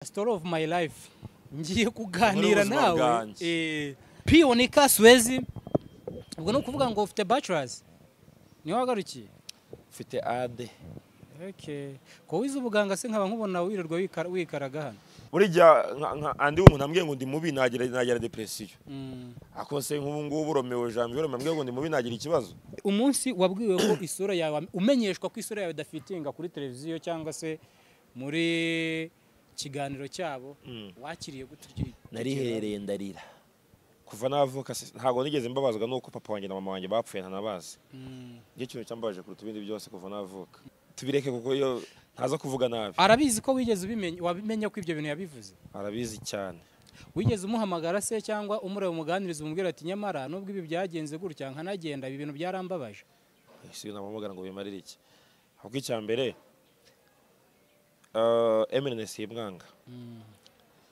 Story of my life ngiye kuganira nawe Pionika Swezi ubwo no kuvuga ngo ufite bachelors ni wagarukiye ufite AD. Okay, ko wize ubuganga se nkaba nkubona wirirwa wikaraga hano burya andi umuntu ambwiye ngo ndi mubi nagira depression akose nk'ubu ngubu Romeo Janvier ambwiye ngo ndi mubi nagira ikibazo. Umunsi wabwiwe ko isura yawe umenyeshwa ko isura yawe dafitinga kuri televiziyo cyangwa se muri kiganiro cyabo wakiriye gutyo narihereye ndarira kuva navuka ntago nigeze mbabazwa nuko papa wanjye na mama wanjye bapfuye ntanabazi ngiye kintu cyambaje kuruta ibindi byose kuva navuka tubireke kuko yo ntaza kuvuga nabi. Arabizi ko wigeze wabimenya ko ibyo bintu yabivuze arabizi cyane. Wigeze umuhamagara se cyangwa umureba umuganiriza umubwira ati nyamara nubwo ibi byagenze gutya nkanagenda ibi bintu byarambabaje isi namamagara ngo bimarire iki ahubwo icyambere MNS yimwanga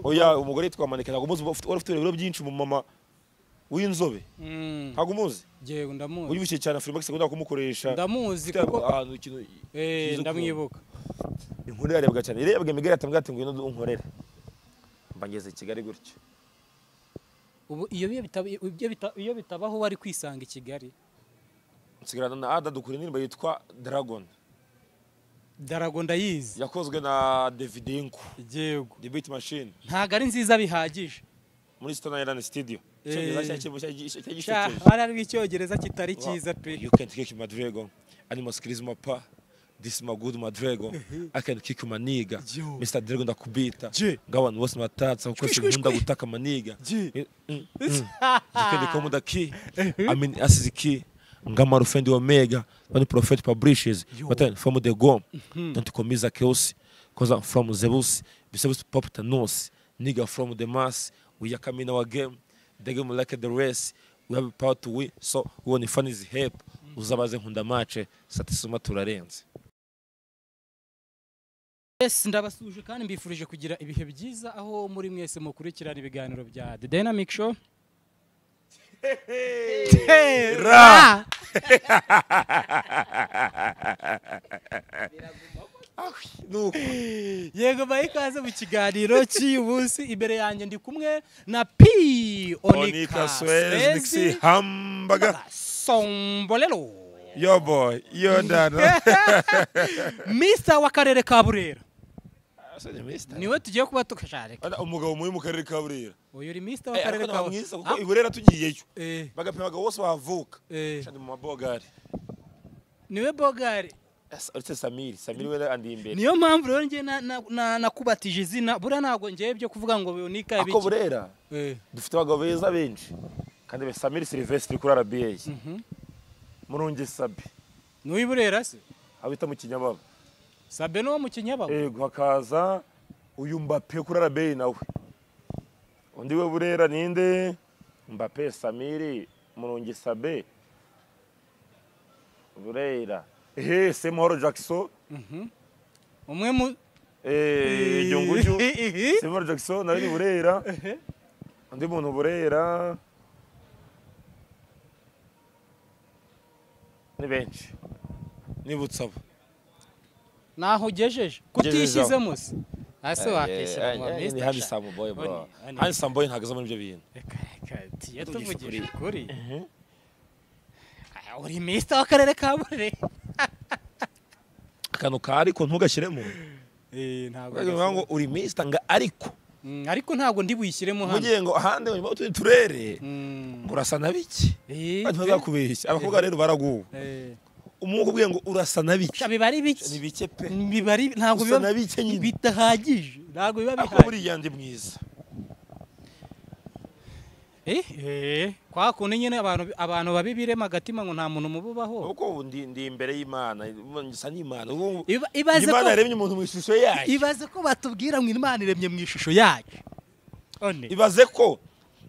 oya umugore twamanika ntago muzi ufite ibiro byinshi mu mama w'inzobe ntago muzi jewe ndamuzi uyibushye cyane Afrimax sekunda kumukoresha ndamuzi kuko ahantu ikintu ndamwibuka inkuru yarebwa cyane irebwe Miguel atambwa ati ngwino unkorera mbangeze Kigali gutyo ubu iyo bitabaho wari kwisanga i Kigali nsigarana na Ada dukura indirimbo yitwa Dragon ndayizi yakozwe na Davidenko yego The Beat Machine ntago ari nziza bihagije muri Stone Island Studio ari icyongereza kitari cyiza pe. You can kick my dragon animal skills mapa this is my good my dragon I can kick my nigga Mr Dragon ndakubita ngabantu bose matatsa kuko sikunda gutaka maniga ikende komuda ki I mean asiziki ngama rufendi omega when prophet publishes but then from the gom don't komiza chaos cause I'm from Zeus besides pop tanos nigga from the mass we are coming our game the game like the race we have power to win so when the fun is help uzabaze nkunda match satisuma turarenze. Yes, ndabasuje kandi mbifurije kugira ibihe byiza aho muri mwese mukurikirana ibiganiro bya The Dynamic Show. Ra yego bayikaze mu kiganiro cy'umunsi imbere yanjye ndi kumwe na Pionika Swezi hambaga Sombolelo yo boy yo dada Mr w'akarere ka Burera niwe tugiye kuba tukashareka umugabo muri mu karere ka Burera uyu uri Mr w'akarere ka Burera kuko Burera tugiyeyo bagapima bose bavuka shandi mu mabogari niwe bogari uretse Samiri we andi imbere niyo mpamvu rero ngiye nakubatije izina bura ntago ngiye byo kuvuga ngo Pionika ibiki ako Burera dufite abagabo beza benshi kandi be Samiri Sylvestre kuri RBA Murungi Sabe n'uyi Burera se abita mu Kinyababa Sabe no mu Kinyababa yego hakaza uyu Mbappe kuri RBA nawe undi we Burera ninde Mbappe Samiri Murungi Sabe Burera Semoro Jackson umwe mu Jonguju Semoro Jackson nawe ni Burera undi muntu Burera ni benshi nibutsabo naho ugejeje kutishyizemo se ase wakeshyira mu Mr Hani Sam boy bro Hani Sam boy ntagaza muri ibyo bintu tiye tuvugisha ukuri uri Mr w'akarere ka Burera akantu ka ariko ntugashyiremo ntabwo ngo uri Mr nga ariko ntabwo ndi buyishyiremo hano mugiye ngo ahande mu turere urasa nabiki bakubeshya abakobwa rero baraguwe umuntu ubwiye ngo urasa nabiki bibari biki ni bike pe bibari ntabwo biba nabike nyine bitahagije ntabwo biba bihagije buri yandi mwiza kwa kundi nyine abantu babibirema agatima ngo nta muntu mububaho uko ndi imbere y'Imana ngisa n'Imana Imana yaremye umuntu mu ishusho yayo ibaze ko batubwira ngo Imana iremye mu ishusho yayo ibaze ko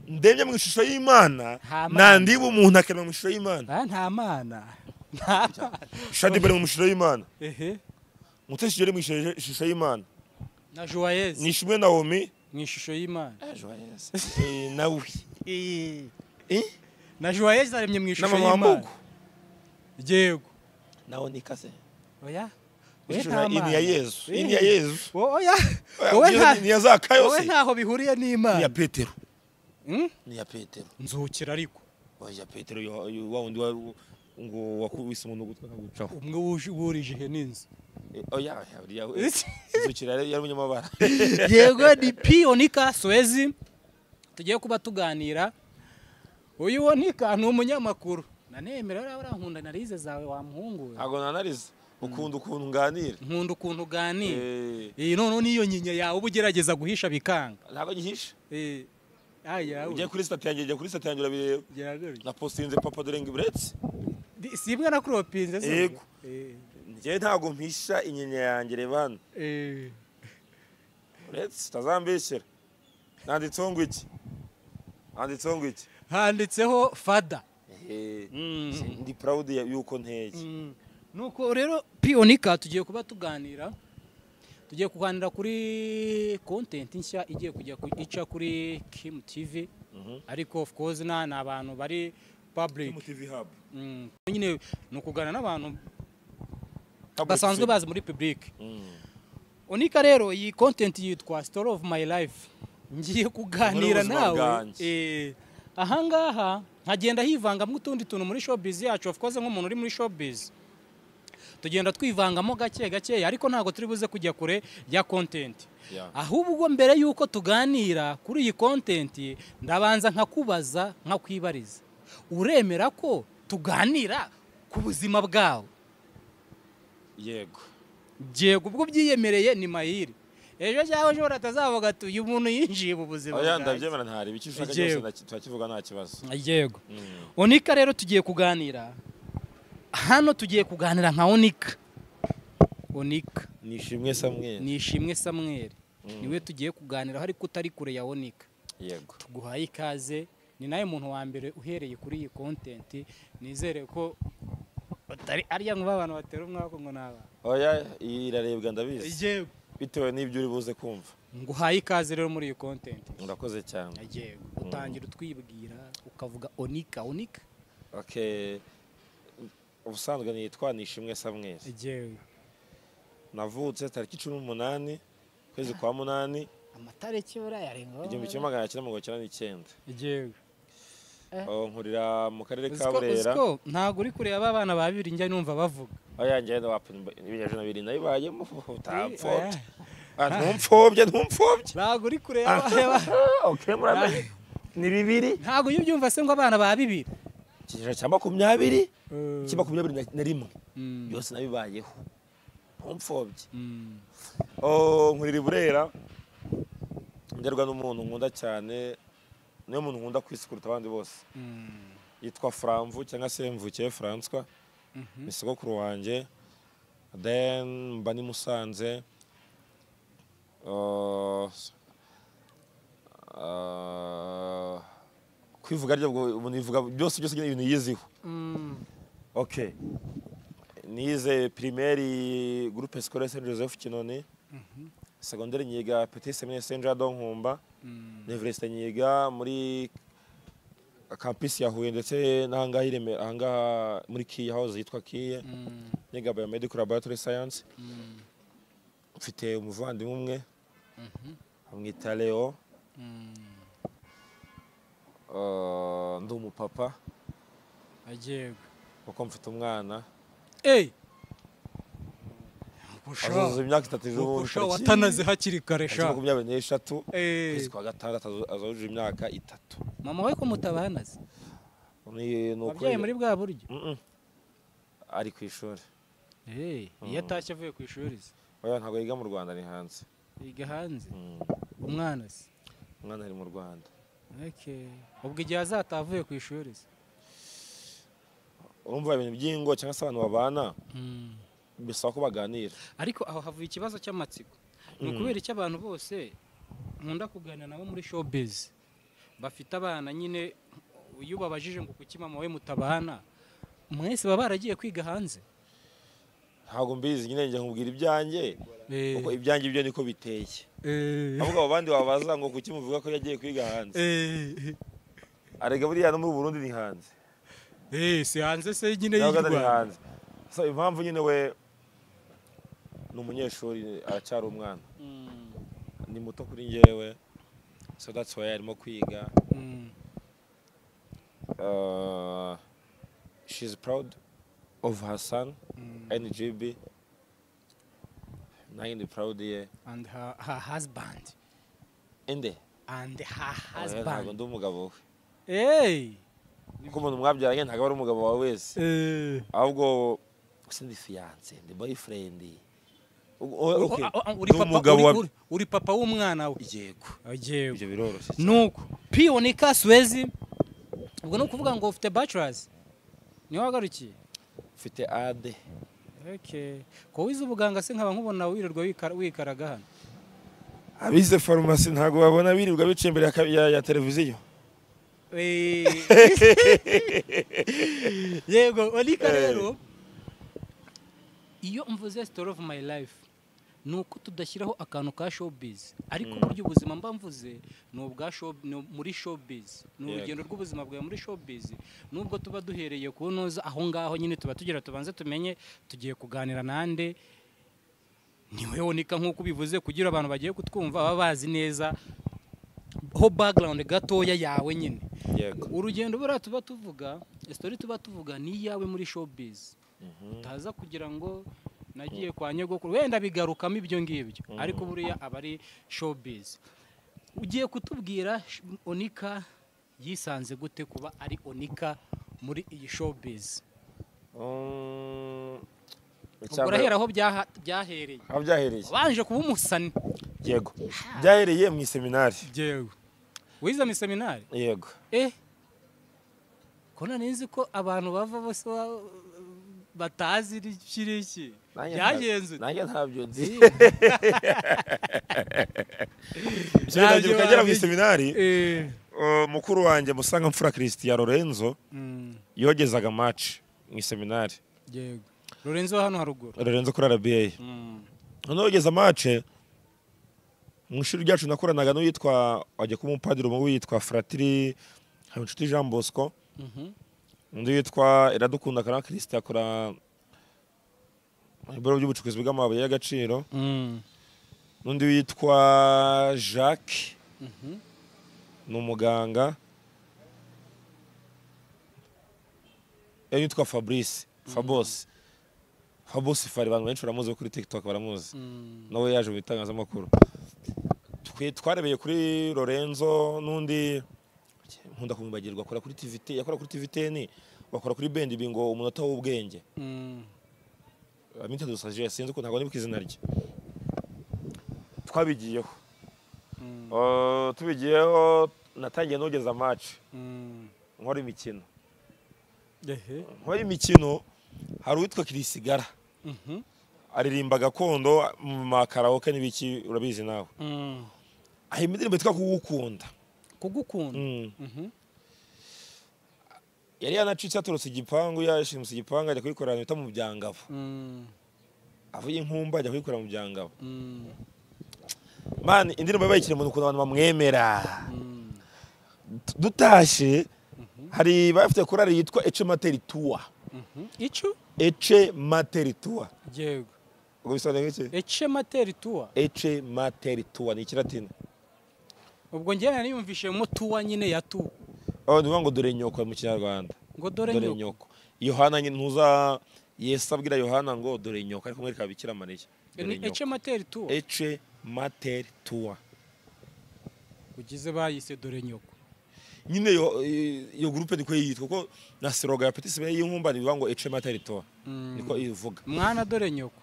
ndemye mu ishusho y'Imana nandi umuntu akema mu ishusho y'Imana nta mana Shadi bari mu ishusho y'Imana mutesi yari mu ishusho y'Imana na Joyeuse nishimwe Naomi mu ishusho y'Imana Joyeuse nawe na Joyeuse aremye mu ishusho y'Imana yego naho nikase oya ini ya Yesu ini ya Yesu oya wowe ni ya Zakayo wowe ntaho bihuriye ni n'Imana ya Petero Hmm? ni ya Petero nzukira ariko oya Petero wa wundi ngo wakubise umuntu gutwa kagucaho umwe wurije ihene inzu oya izukira yari umunyamabara yego ni P.Onika Swezi tugiye kuba tuganira uyu Onika ni umunyamakuru nanemera urankunda narize zawe wa muhungu ntago nanarize ukunda ukuntu nganira nkunda ukuntu uganira none niyo nyinya yawe uba ugerageza guhisha bikanga ntago gihisha aya ugiye kuri stat yanjye kuri stat yanjye urabireba na postinze papa dore ngibiretse sibwa na kropinze so yego njye ntago mpisha inyinya yanjye rebana uretse tazambeshyera nanditseho ngo iki handitseho fada ndi proud yuko nteye nuko rero P.Onika tugiye kuba tuganira kuri content nshya igiye kujya ica kuri Kim TV ariko of course na abantu bari public Kim TV hub nyine nukugana n'abantu basanzwe bazi muri public Onika rero iyi content yitwa Story of My Life ngiye kuganira nawe ahangaha nkagenda hivangamo utundi tuntu muri showbiz yacu of course nk'umuntu uri muri showbiz tugenda twivangamo gake ariko ntago turi buze kujya kure ya content ahubwo mbere yuko tuganira kuri iyi content ndabanza nkakubaza nkakwibariza uremera ko tuganira ku buzima bwawe yego ubwo byiyemereye ni mahire ejo cyawe ejo ratazavuga ati uyu muntu yinjiye mu buzima bwawe oya ndabyemera ntari biki ushaka cyose turakivuga nta kibazo yego Onika rero tugiye kuganira hano tugiye kuganira nka Onika Nishimwe Samuel niwe tugiye kuganira ariko utari kure ya Onika yego tuguhaye ikaze ni nawe muntu wa mbere uhereye kuri iyi content nizere ko batari ariya ngo abantu batera umwako ngo naba oya irarebwa ndabizi bitewe n'ibyo uri buze kumva nguhaye ikaze rero muri iyi content urakoze cyane yego utangira utwibwira ukavuga Onika okay ubusanzwe nitwa Nishimwe Samuel navutse tariki 18 kwezi kwa 8 amatariki urayarenga 1999 yego nkurira mu karere ka Burera ntago uri kure aba bana babiri njya numva bavuga oya njye ibinyajana 2 nayibayemo utampfobye ntago uri kure aba okay muramenye ni 2 ntago yubyumva se ngo abana ba 2 kijana cya 20 21 byose nabibayeho mpfobye nkurira Burera ngerwa n'umuntu nkunda cyane niyo muntu nkunda kwisukuruta abandi bose yitwa Framvu cyangwa se Mvukiye François ni sogokuru wanjye then mba ni Musanze kwivuga ryo nivuga byose ibintu yiziho okay nize primaire groupe scolaire Saint Joseph Kinoni secondaire nyiga Petit Séminaire Saint Jean d'Onkumba université nyiga muri campus ya Huye ndetse n'ahangaha Ireme ahangaha muri Kiye house yitwa Kiye niga biomedical laboratory science mfite umuvandimwe umwe amwita Leo ndi umupapa kuko mfite umwana azuza imyaka 3 watanaze hakiri kare sha 23 kwezi kwa gatandatu azujuje imyaka 3 mama we ko mutabanaze wabyaye muri bwa buryo ari ku ishuri iyo atashye avuye ku ishuri oya ntabwo yiga mu Rwanda ni hanze yiga hanze umwana ari mu Rwanda ubwo igihe azatavuye ku ishuri urumva ibintu by'ingo cyangwa se abantu babana bisaba ko baganira ariko aho havuye ikibazo cy'amatsiko ni ukubera icyo abantu bose nkunda kuganira nabo muri showbiz bafite abana nyine uyu babajije ngo kuki mama we mutabana mwese baba baragiye kwiga hanze ntabwo mbizi nyine njye nkubwira ibyanjye kuko ibyanjye byo niko biteye ahubwo abandi babaza ngo kuki muvuga ko yagiye kwiga hanze arega buriya no mu Burundi ni hanze si hanze se nyine y'Rwanda so impamvu nyine we ni umunyeshuri aracyari umwana ni muto kuri njyewe so that's why arimo kwiga she's proud of her son NGB nanjye ndi proud ye and her husband inde and her ntabwo husband ndi umugabo we hey kuko umuntu mwabyaranye ntabwo ari umugabo wawe wese ahubwo gusa ndi fiance ndi boyfriend uri papa w'umwana we yego ibyo biroroshye nuko Onika Swezi ubwo no kuvuga ngo ufite bachelors niho wagarukiye ufite AD okay ko wize ubuganga se nkaba nkubona wirirwa wikaraga hano abize farumasi ntabwo babona birirwa bice imbere ya televiziyo yego Onika rero iyo mvuze story of my life nuko tudashyiraho akantu ka showbiz ariko buryo ubuzima mba mvuze n'ubwa muri showbiz n'urugendo rw'ubuzima bwawe muri showbiz nubwo tuba duhereye kunoza aho ngaho nyine tuba tugira tubanze tumenye tugiye kuganira nande niwe Onika nkuko bivuze kugira abantu bagiye kutwumva baba bazi neza ho background gatoya yawe nyine urugendo bura tuba tuvuga story tuba tuvuga ni yawe muri showbiz utaza kugira ngo nagiye kwa nyogokuru wenda bigarukamo ibyo ngibyo ariko buriya abari showbiz ugiye kutubwira Onika yisanze gute kuba ari Onika muri iyi showbiz urahera aho byahereye banje kuba umusani yego byahereye mu seminari yego wize mu seminari yego ko nanizi ko abantu bava bose batazi kiriki byagenze nanjye ntabyo nzi byagiye ukagera mu seminari mukuru wanjye musanga mfura Christian Lorenzo yogezaga match mu seminari yego Lorenzo hano haruguru Lorenzo kuri RBA none yogeza match mu ishuri ryacu nakoranaga no yitwa wajye ku mupadiri mu witwa Fratiri Habinshuti Jean Bosco undi yitwa Iradukunda Karana Christian akora ibiro by'ubucukuzi bw'amabuye y'agaciro n'undi witwa Jacques ni umuganga yitwa Fabrice Fabos Fari abantu benshi baramuzi kuri TikTok baramuzi nawe yaje mu bitangazamakuru twarebeye kuri Lorenzo n'undi nkunda kumubagirwa akora kuri TVT yakora kuri TVT bakora kuri Bendi bingo umunota w'ubwenge amite dusaje sinzi ko ntabwo nibuka izina rye twabigiyeho tubigiyeho natangiye nogeza match nkora imikino hari uwitwa Kirisigara aririmba gakondo mu makaraoke n'ibiki urabizi nawe aho imidirimbo yitwa kugukunda yari yanacitse aturutse igipangu yashimuse igipangu ajya kuyikorera bita mu byangabo avuye inkumba ajya kuyikorera mu byangabo man indirimbo bayikire mu kuntu abantu bamwemera dutashe hari bafite korari yitwa Ece Materitua Ece Materitua yego ubwo bisobanura iki Ece Materitua ni ikilatini ubwo njye niyumvishe mu tuwa nyine ya tu nivuga ngo dore nyoko mu kinyarwanda ngo dore nyoko Yohana nyine ntuza Yesu abwira Yohana ngo dore nyoko ariko mwereka Bikira Mariya Ece Materitua ugize bayise dore nyoko nyine yo groupe niko yitwa ko na slogan ya Petit Sebe y'inkumba nivuga ngo Ece Materitua niko ivuga mwana dore nyoko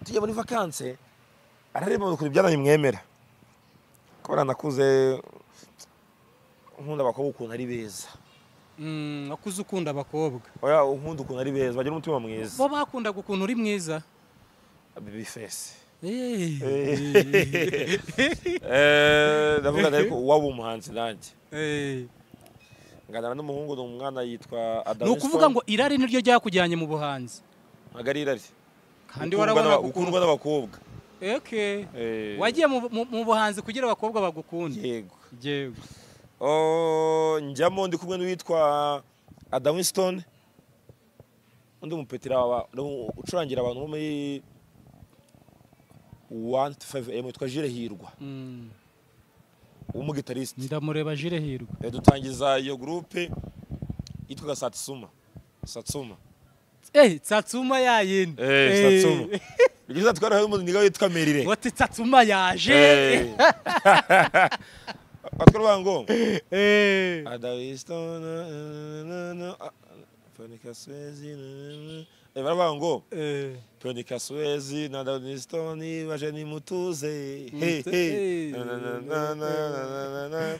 tujya muri vacances arareba kuri byana bimwemera ko nakuze nkunda abakobwa ukuntu ari beza akuze ukunda abakobwa oya nkunda ukuntu ari beza bagira umutima mwiza bo bakundaga ukuntu uri mwiza baby face ndavuga ariko waba umuhanzi nanjye nganana n'umuhungu n'umwana yitwa Adam. No kuvuga ngo irari niryo ryakujyanye mu buhanzi. Magari irari. Kandi warabona ukundwa n'abakobwa. Okay. Wagiye mu buhanzi kugira abakobwa bagukunde. Yego. Yego. Njyamo ndi kumwe n'uwitwa Adam Winston. undi mupetira ucurangira abantu muri 1 to 5 witwa Jire Hirwa umugitariste ndamureba Jire Hirwa dutangiza iyo groupe yitwa Satsuma Satsuma yayindi Satsuma bigize twaraho umuntu niga witwa Merire wati Satsuma yaje atwara ngo adawistona Pionica Suezi baravuga ngo Pionica Suezi na Dawistoni baje ni mutuze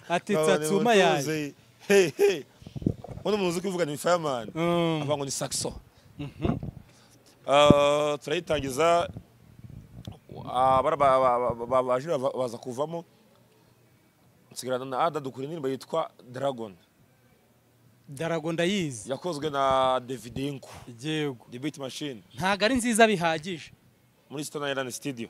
ati Satsuma yaje uno muntu uzi kuvuga ni fireman avuga ngo ni saxo turayitangiza baje baza kuvamo nsigarana na Ada dukura indirimbo yitwa Dragon ndayizi yakozwe na Davidenko yego The Beat Machine ntago ari nziza bihagije muri Stone Island Studio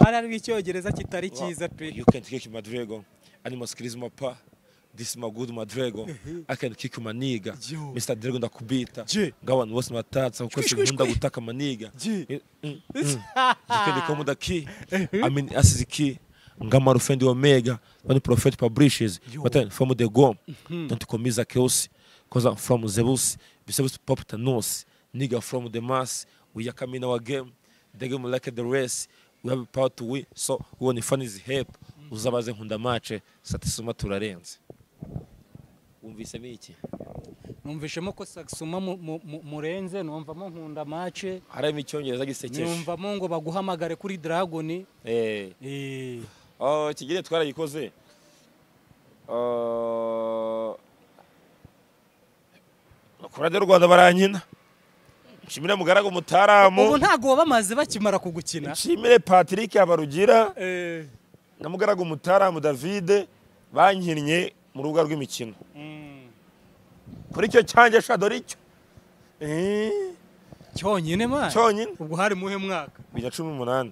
ari icyongereza kitari cyiza pe you can kick my dragon animal skills mapa this my good my dragon I can kick my nigga Mr Dragon ndakubita ngabantu bose matatsa kuko sinkunda gutaka maniga zikende ko mudaki I mean asiziki Ngama Fendi Omega, when the prophet publishes, but then from the Gom, don't commit chaos, because I'm from Zebus, besides pop Thanos, nigga from the mass, we are coming our game, the game like the rest, we have a power to win, so when the fun is help, uzabaze nkunda match, Satsuma turarenze. Umvise miki? Numvishemo ko Satsuma murenze, numvamo nkunda match. Harimo icyongereza gisekeje. Numvamo ngo baguhamagare kuri Dragon. Kigire twarayikoze kurade Rwanda barankina nshimire mugarago mutaramu ubu ntago bamaze bakimara kugukina nshimire Patrick Abarugira na mugarago mutaramu David bankinnye mu rubuga rw'imikino kuri cyo cyanjye shadoricyo cyonyine man cyonyine ubwo hari muhe mwaka 2018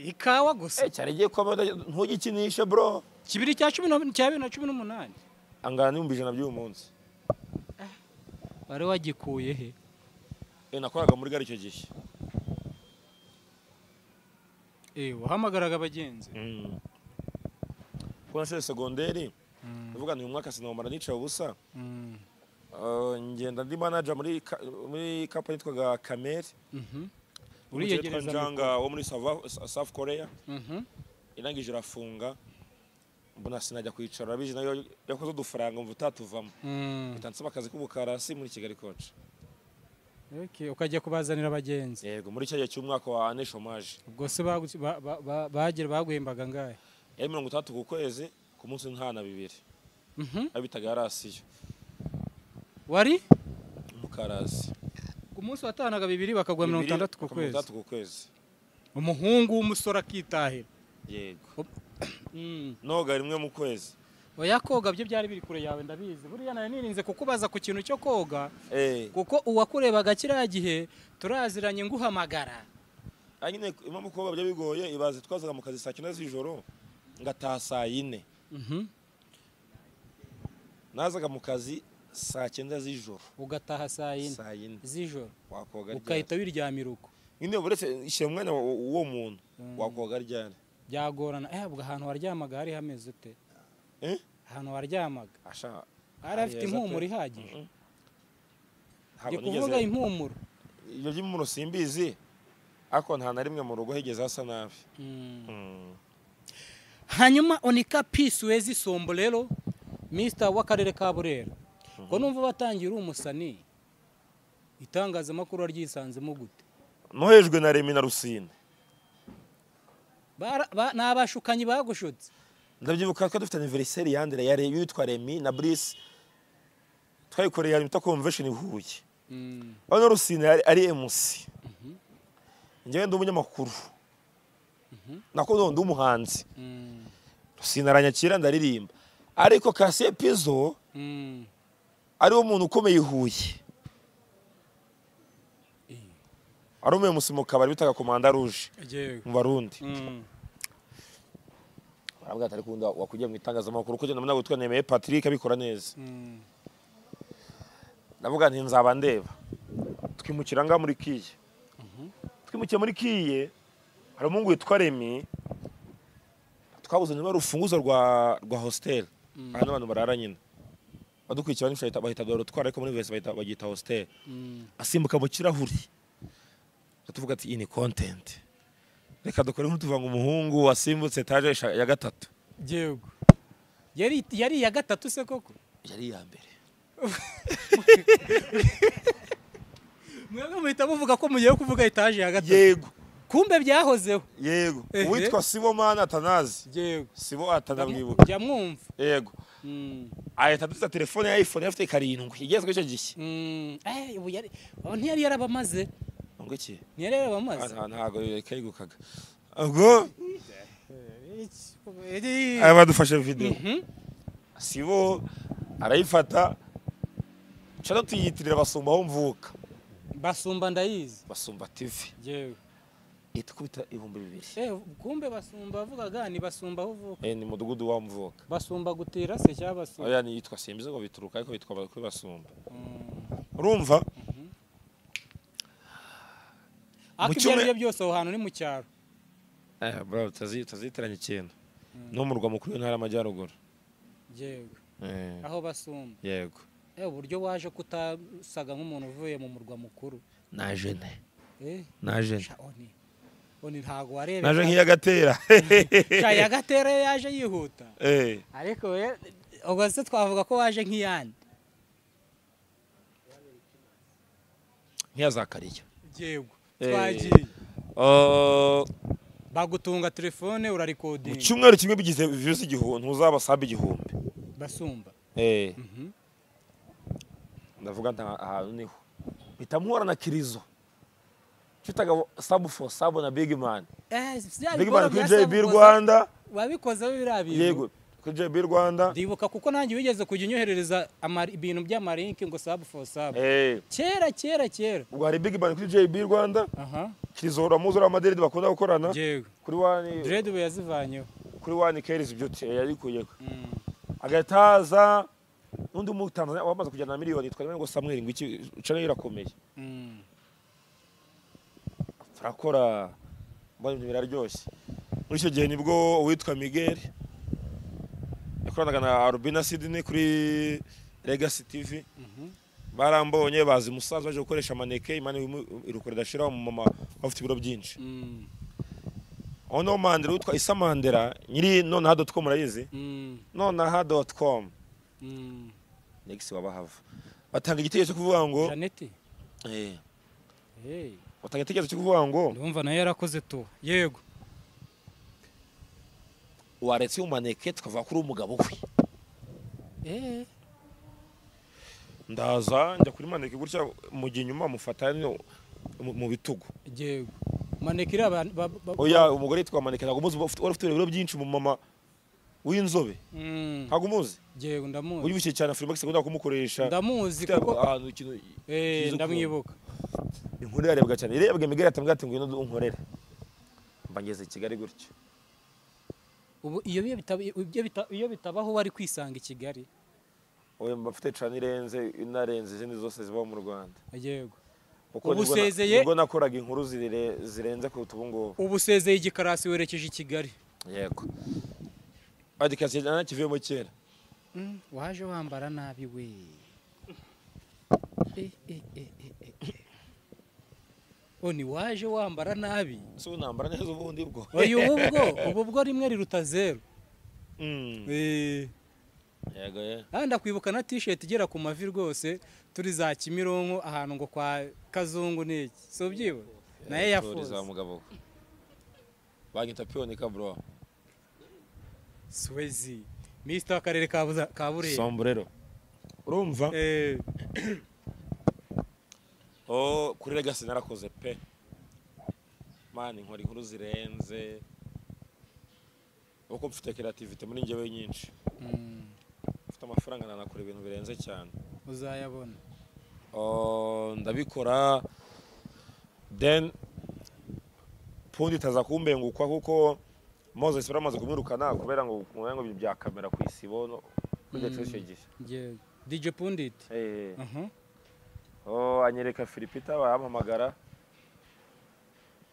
ikawa gusa cyarigiye kwa ntugikinishe bro kibiri cya 2018 angana n'ibihumbi 100 by'uyu munsi wari wagikuye he nakoraga muri gare icyo gihe wahamagaraga abagenzi kwa nse secondaire uvuga ni umwaka sinomara nicara ubusa ngenda ndi manager muri company yitwaga Kamel uriyegereza njanga wo muri South Korea irangije irafunga mbona sinajya kwicara bizi nayo yakoze udufaranga mvu tatuvamo itansaba akazi k'ubukarasi muri Kigali coach ukajya kubazanira abagenzi yego muri cyaje cy'umwaka wa ane chômage ubwo se bagire baguhembaga ngahe yari 30 ku kwezi ku munsi ntana 2 abitaga yarasiyo wari umukarasi ku munsi watanaga 2 bakagwa 60 ku kwezi 60 ku kwezi umuhungu w'umusore akitahira yego noga rimwe mu kwezi oya koga byo byari biri kure yawe ndabizi buriya nari nirinze kukubaza ku kintu cyo koga kuko uwakurebaga kiriya gihe turaziranye nguhamagara anyine impamvu koga byo bigoye ibaze twazaga mu kazi saa 9 z'ijoro ngataha saa 4 nazaga mu kazi saa 9 z'ijoro ugataha saa 4 z'ijoro wakoga ukahita wiryamira uko nyine buretse ishyira umwanya uwo muntu wakoga ryane byagorana ubwo ahantu waryamaga hari hameze ute ahantu waryamaga ari afite impumuro ihagije ndi kuvuga impumuro iyo by'impumuro simbizi ariko nta na rimwe mu rugo higeze hasa nabi hanyuma Onika Peace Wezi Sombolero Mr w'akarere ka Burera ko numva batangira umusani itangazamakuru aryisanzemo gute nohejwe na Remi na Rusine n'abashukanyi bagushutse ndabyibuka ko dufite anniversaire yandere ya Remi yitwa Remi na Brice twayikoreye ya mita convention ihuye bano Rusine ari MC njye ndi umunyamakuru nako ndi umuhanzi Rusine aranyakira ndaririmba ariko Kasiye Pizzo ari umuntu ukomeye ihuye ari umwe musimo kabari bitaga Komanda Rouge mu Barundi aravuga atari kunda wakugiye mu itangazamakuru kugenda namwe gutwa nemeye Patrick abikora neza ndavuga nti nzaba ndeba twimukira nga muri Kiye twimukiye muri Kiye hari umuhungu witwa Remy twabuze niba rufunguzo rwa hostel hano abantu barara nyine badukurikira n'ifite bahita dorotwara ariko muri wese bagita hostel asimbuka mu kirahuri tuvuga ati ini content reka dukore nk'utuvuga ngo umuhungu wasimbutse etaje ya gatatu yego yari ya gatatu se koko yari ya mbere mwebwe muhita muvuga ko mugiye kuvuga etaje ya gatatu yego kumbe byahozeho yego uwitwa Sibomana Atanazi yego Sibo atanamwibuka jya mwumva yego ahita duta telefone ya iPhone afite karindwi igezwe cyo gishye ubu yari ntiyari yarabamaze ngo iki ntiyari yarabamaze ntago kayigukaga ubwo abadufashe video Sibo arayifata cyane tuyitirira Basumba aho mvuka Basumba ndayizi Basumba TV yewe itukubita 2000 kumbe Basumba avugaga ni Basumba aho uvuka ni mudugudu wa mvuka Basumba gutira se cyaba Basumba oya ni yitwa Simbize ngo bituruka ariko bitwa kuri Basumba urumva akibyo byose aho hantu ni mu cyaro bro tazitiranye ikintu no mu rwa mukuru w'intara y'Amajyaruguru yego aho Basumba yego uburyo waje kutasaga nk'umuntu uvuye mu murwa mukuru naje oni ntago warebe naje nk'iyagatera yagatera yaje yihuta ariko ubwo se twavuga ko waje nk'iyandi nk'iyazakariya yego twagiye bagutunga telefone urarikodinga mu cyumweru kimwe bigize views igihumbi ntuzaba sub igihumbi Basumba ndavuga nta ahantu niho bitamuhora na Kirizo mfitaga sub for sub na Big Man kuri JB Rwanda wabikoze birabiye yego kuri JB Rwanda ndibuka kuko nanjye wigeze kujya unyoherereza ibintu by'amarinki ngo sub for sub kera ubwo hari Big Man kuri JB Rwanda Kirizo uramuzi amadrede bakunda gukorana kuri wani dread we yazivanyeho kuri wani Keris Beauty yarikuyeko agataza nundi mu Tanzania wamaze kujyana na miliyoni twari ngo Samuel ngo iki ucana irakomeye turakora mbona ibintu biraryoshye muri icyo gihe nibwo uwitwa Miguel yakoranaga na Albina Sydney kuri Legacy TV barambonye bazi musaza baje gukoresha maneke imana irukorera shira mu mama bafite ibiro byinshi ono Mandela witwa Isa Mandela nyiri nonaha.com murayizi nonaha.com next wabahava batanga igitekerezo cyo kuvuga ngo Janete batanga igitekerezo cyo kuvuga ngo ndumva nayo yarakoze to yego waretse umaneke tukavuga kuri umugabo we ndaza njya kuri maneke gutya mu gihe nyuma mufata mu bitugu yego maneke ira oya umugore yitwa maneke ntago muzi ufite ibiro byinshi mu mama w'inzobe ntago umuzi yego ndamuzi uyibushye cyane Freemax ngunda kumukoresha ndamuzi kuko ahantu ikintu ndamwibuka inkuru yarebwa cyane irebwe Miguel atambwa ati ngwino unkorere mbangeze Kigali gutyo ubu iyo bitabaho wari kwisanga i Kigali oya mbafite cyane irenze inarenze izindi zose ziba mu Rwanda yego ubusezeye ubwo nakoraga inkuru zirenze ku tubungo ubusezeye igikarasi werekeje i Kigali yego adikasi cyane kivemo kera waje wambara nabi we oni waje wambara nabi so nambara neza ubundi bwo ubwo rimwe riruta zero yego ndakwibuka na t-shirt igera ku mavi rwose turi za Kimironko ahantu ngo kwa Kazungu niki so byiwe naye yafuze za mugabo bagita pionika bro Swezi Mr. Akarere ka Burera sombrero urumva kuri Legacy narakoze pe mani nkora inkuru zirenze uko mfite creativity muri njyewe nyinshi mfite amafaranga nanakora ibintu birenze cyane uzayabona ndabikora then pundi taza kumbengukwa kuko Moses baramaze kumwirukana kubera ngo ngo bya kamera ku isibo no kujya twese gihe DJ Pundit anyereka Philipita bahamagara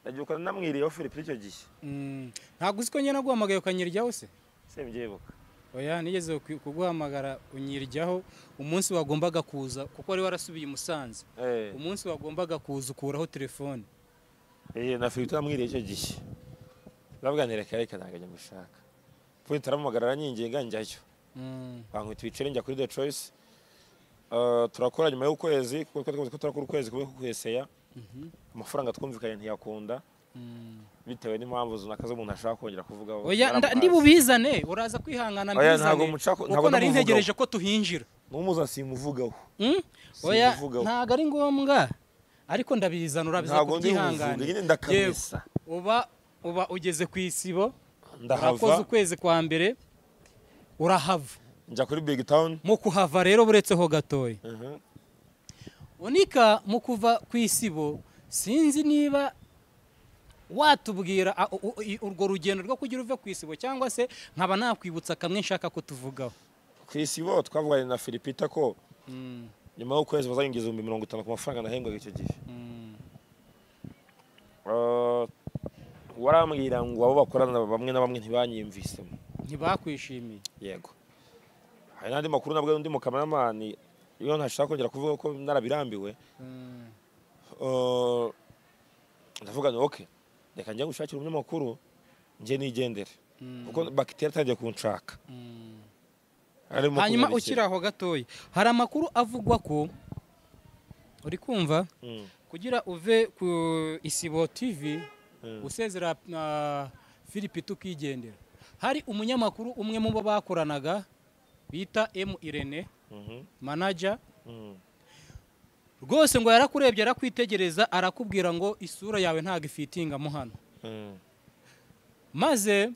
ndagiye namwiriyeho Philipita icyo gihe ntabwo uzi ko nyine naguhamagaye ukanyiryaho se simbyibuka oya nigeze kuguhamagara unyiryaho umunsi wagombaga kuza kuko wari warasubiye i Musanze umunsi wagombaga kuza ukuraho telefone na Philipita namwiriye icyo gihe ndavuga ntereka reka ntabwo njya gushaka point aramuhamagara aranyinginga njyayo bankubita ibiceri njya kuri The Choice turakora nyuma y'ukwezi kuko turakora ukwezi kumwe kukwesaya amafaranga twumvikanye ntiyakunda bitewe n'impamvu zunaka z'umuntu ashaka kongera kuvugaho oya ndi bubizane uraza kwihangana mbizane kuko nari ntegereje ko tuhinjira n'umuza simuvugaho oya ntago ari ngombwa ariko ndabizana urabiza kubyihangana uba ugeze ku isibo urakoze ukwezi kwa mbere urahava njya kuri Big Town mu kuhava rero buretseho gatoya Onika mu kuva ku isibo sinzi niba watubwira urwo rugendo rwo kugira uve ku isibo cyangwa se nkaba nakwibutsa kamwe nshaka ko tuvugaho ku isibo twavuganye na Philipita ko nyuma y'ukwezi bazayingiza 50 ku mafaranga nahembwaga icyo gihe warambwira ngo abo bakorana bamwe na bamwe ntibanyimvisemo ntibakwishimiye yego hari n'andi makuru nabwo undi mu cameraman iyo ntashaka kongera kuvuga ko narabirambiwe ndavuga ngo okay reka njya gushakira umunyamakuru nje nigendere kuko bakitera tagiye kunshaka hanyuma ukiraho gatoya hari amakuru avugwa ko uri kumva kugira uve ku Isibo TV usezera Philipita ukigendera hari umunyamakuru umwe mu bo bakoranaga bita M Irene manager rwose ngo yarakurebye arakwitegereza arakubwira ngo isura yawe ntago ifitingamo hano maze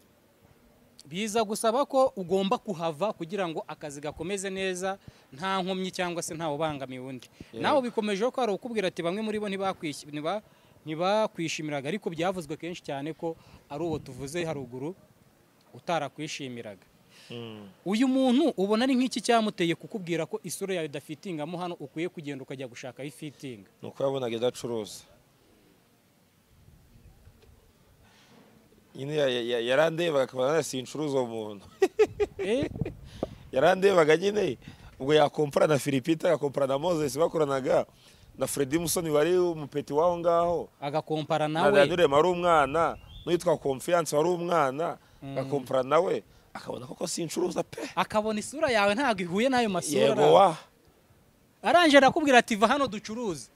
biza gusaba ko ugomba kuhava kugira ngo akazi gakomeze neza nta nkomyi cyangwa se nta ubangamiye undi nawe bikomeje ko ari ukubwira ati bamwe muri bo ntibakwishimiraga ariko byavuzwe kenshi cyane ko ari uwo tuvuze haruguru utarakwishimiraga uyu muntu ubona ari nk'iki cyamuteye kukubwira ko isura yawe idafitingamo hano ukwiye kugenda ukajya gushaka ifitinga nuko yabonaga idacuruza yarandebaga akabona sincuruza umuntu yarandebaga nyine ubwo yakompara na Philipita yakompara na Moses bakoranaga na Freddy Musoni wari umupeti waho ngaho agakompara nawe na Daniel ari umwana n'uyitwa Confiance wari umwana agakompara nawe akabona koko sincuruza pe akabona isura yawe ntago ihuye nayo masura yego aranje arakubwira ati va hano ducuruze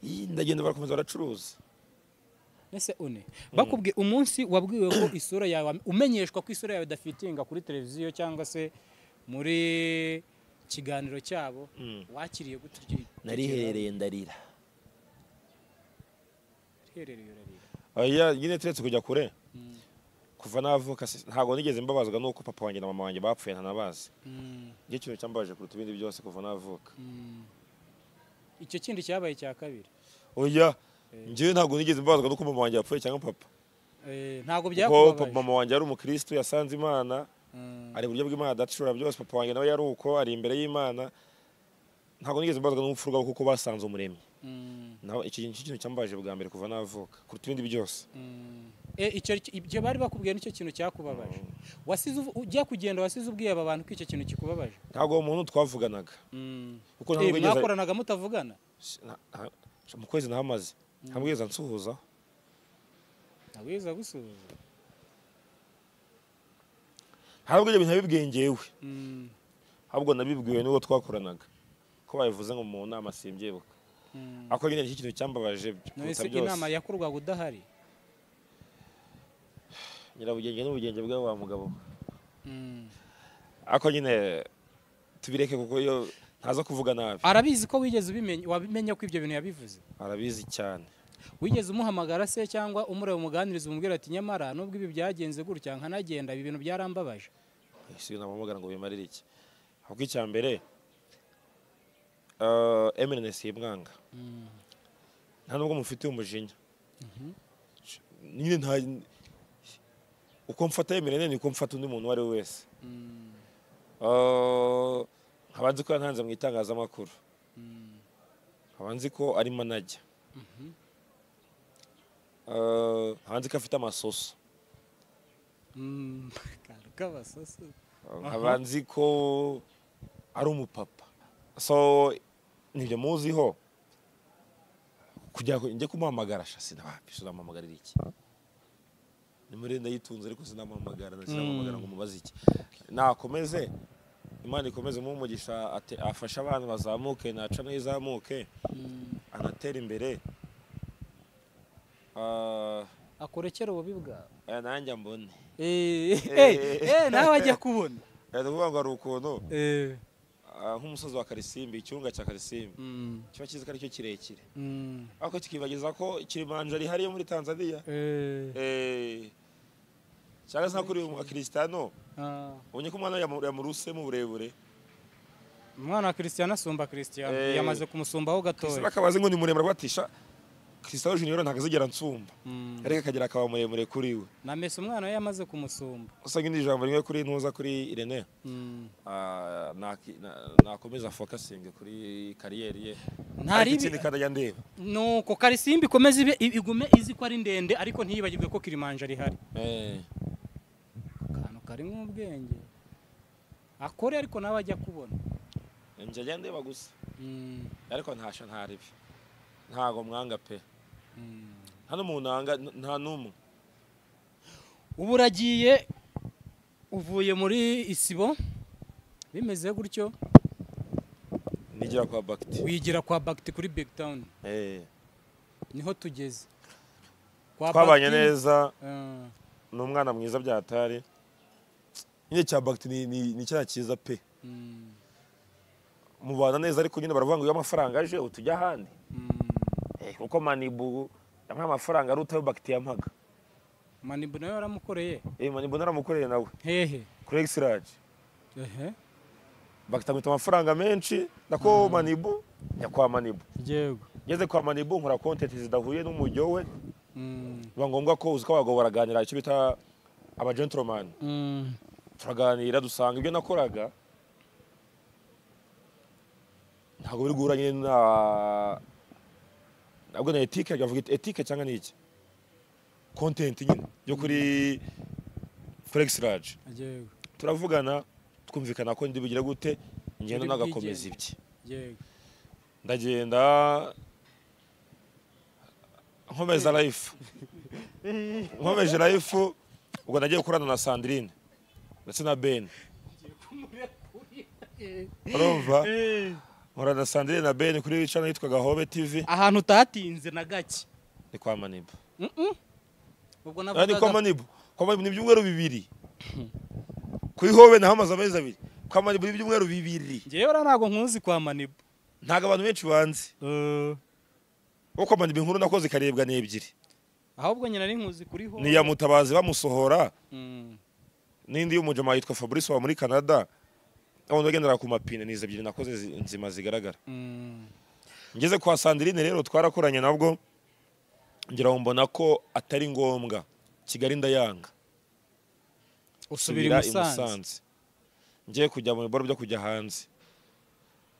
ndagenda barakomeza baracuruza ese bakubwiye umunsi wabwiwe ko isura yawe umenyeshwa ko isura yawe idafitinga kuri televiziyo cyangwa se muri kiganiro cyabo wakiriye guturya nariherereye ndarira nyine turetse kujya kure kuva navuka ntago nigeze mbabazwa nuko papa wanjye na mama wanjye bapfuye ntanabazi igihe kintu cyambaje kuruta ibindi byose kuva navuka icyo kindi cyabaye cya kabiri oya njyewe ntago nigeze mbabazwa nuko mama wanjye yapfuye cyangwa papa ntago byakubabaje mama wanjye ari umukristo yasanze Imana ari buryo bw'Imana adashobora byose papa wanjye nawe yari uko ari imbere y'Imana ntago nigeze mbabazwa n'urupfu rwabo kuko basanze umuremyi naho iki kintu cyambaje bwa mbere kuva navuka kuruta ibindi byose icyo bari bakubwiye nicyo kintu cyakubabaje wasize ujya kugenda wasize ubwiye aba bantu ko icyo kintu kikubabaje ntago umuntu twavuganaga kuko ntabwo mwakoranaga mutavugana mu kwezi nahamaze ntabwiza nsuhuza ntabwiza gusuhuza ntabwo ibyo bintu nabibwiye njyewe ahubwo nabibwiwe n'uwo twakoranaga ko babivuze ngo mu nama simbyibuka ako nyine iki kintu cyambabaje byose inama yakorwaga udahari nyirabugenge n'ubugenge bwa wa mugabo ako nyine tubireke kuko iyo ntaza kuvuga nabi arabizi ko wigeze wabimenya ko ibyo bintu yabivuze arabizi cyane wigeze umuhamagara se cyangwa umureba umuganiriza umubwira ati nyamara nubwo ibi byagenze gutya nkanagenda ibi bintu byarambabaje si namuhamagara ngo bimarire iki ahubwo icya mbere MNS y'imwanga nta nubwo mufitiye umujinya nyine nta uko mfata MNS niko mfata undi muntu uwo ari we wese nkabanze ko yantanze mu itangazamakuru nkaba nzi ko ari manager, nkaba nzi ko afite amasoso, k'abasoso, nkaba nzi ko ari umupapa. So nibyo muziho kugira ngo njye kumuhamagara sha sinabapi, sinamuhamagarira iki, nimero ndayitunze ariko sinamuhamagara, sinamuhamagara ngo mubaze iki. Nakomeze, Imana ikomeze mu umugisha, afasha abantu bazamuke, naca n'izamuke, anatera imbere, akorekera ububi bwawe nanjye mbone nawe ajya kubona. Ndavuga ngo ari ukuntu nk'umusozi wa Karisimbi, ikirunga cya Karisimbi kiba kizi ko ari cyo kirekire, ariko kikibagiza ko Kilimanjaro ihari yo muri Tanzania. Cyangwa se kuri uyu Cristiano, ubonye ko umwana yamuruse mu burebure. Umwana wa Cristiano asumba Cristiano, yamaze kumusumbaho gatoya. Bakabaze ngo ni muremure, batisha Cristiano Junior ntabwo azigera nsumba, ariko akagira akaba muremure kuri we. Na Messi umwana we yamaze kumusumba. Usanga indi jambo rimwe kuri ntuza kuri Irene, nakomeza focusing kuri kariyeri ye, ntari ikindi kadajya ndeba. Nuko Karisimbi komeza igume izi ko ari ndende, ariko ntiyibagirwe ko Kilimanjaro ihari. Kantu kari mu bwenge akore, ariko nawe ajya kubona. Njye ajya ndeba gusa, ariko ntasha ntaribi, ntago mwanga pe, hano umuntu nta n'umwe. Ubu uragiye uvuye muri Isibo bimeze gutyo, nigira kwa Bakti, wigira kwa Bakti kuri Big Town. Niho tugeze, twabanye neza, ni umwana mwiza byatari. Nyine cya Bakti ni cya cyiza pe, mubana neza, ariko nyine baravuga ngo iyo amafaranga aje utujya ahandi, kuko Manibu yampaye amafaranga arutaho Bakti yampaga. Manibu nawe waramukoreye? Manibu naramukoreye nawe. Hehe? Kuri X-Rage. Bakti amwita amafaranga menshi, nako Manibu yakwa Manibu. Yego. Ngeze kwa Manibu nkora content zidahuye n'umujyo we, biba ngombwa ko uziko abagabo baraganira icyo bita aba gentleman. Turaganira dusanga ibyo nakoraga ntabwo biri guhuranye ntabwo na etike, yavuga etike cyangwa n'iki content nyine yo kuri X-Rage. Turavugana twumvikana ko ndi bugire gute, ngenda nagakomeza ibye, ndagenda nkomeza life, nkomeje life. Ubwo nagiye gukorana na Sandrine ndetse na Ben, urumva nkora na Sandrine na Ben kuri channel yitwaga Hobe TV. Ahantu utatinze na gake ni kwa Manibu. Ubwo navuga ni kwa Manibu ni byumweru bibiri, kuri Hobe na hamaze amezi abiri, kwa Manibu byumweru bibiri. Ngewe ntago nkuzi kwa Manibu, ntago abantu benshi banzi. Uko Manibu inkuru nakoze karebwa n'ebyiri, ahubwo nyina ari nkuzi kuri Hobe, ni ya Mutabazi bamusohora, n'indi y'umujama yitwa Fabrice wa muri Canada, aho ndagendera ku mapine. Nize ebyiri nakoze nzima zigaragara. Ngeze kwa Sandrine rero twarakoranye nabwo, ngira ngo mbona ko atari ngombwa, Kigali ndayanga, usubira i Musanze. Ngiye kujya mu biboro byo kujya hanze,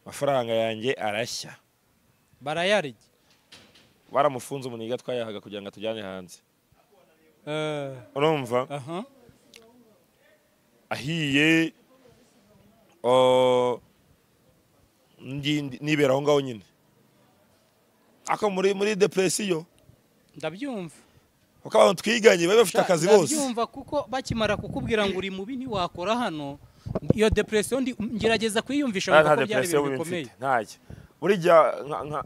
amafaranga yanjye arashya, barayarye, baramufunze umuniga twayahaga kugira ngo atujyane hanze. Urumva ahiye, nibera aho ngaho nyine, ako muri depresiyo. Ndabyumva, kuko abantu twiganye bari bafite akazi bose. Ndabyumva kuko bakimara kukubwira ngo uri mubi ntiwakora hano, iyo depression ngerageza kwiyumvisha ngo ko byari ibintu bikomeye. Ntacyo burya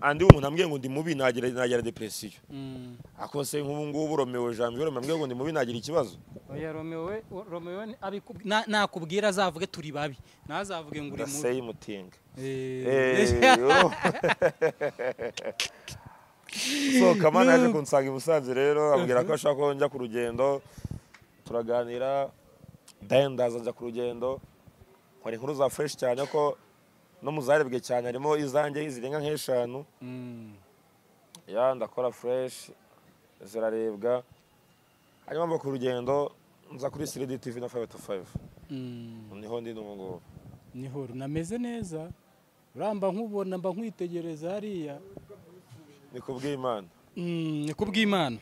andi umuntu ambwiye ngo ndi mubi nagira depression. Akose nk'ubu ngubu Romeo Jambi ambwiye ngo ndi mubi nagira ikibazo. Oya Romeo nakubwira azavuge turi babi, nazavuge ngo uri mubi. Say mutinga. So Kamana yaje kunsanga i Musanze rero, abwira ko ashaka ko njya ku rugendo, turaganira, ndaza njya ku rugendo, nkora inkuru za fresh cyane ko no muzarebwe cyane, harimo izanjye zirenga nk'eshanu. Ndakora fresh zirarebwa, hanyuma mva ku rugendo nza kuri 3D TV na 5 niho ndi n'umugabo. Niho runameze neza, uramba nkubona mba nkwitegereza hariya. ni kubw'Imana. ni kubw'Imana.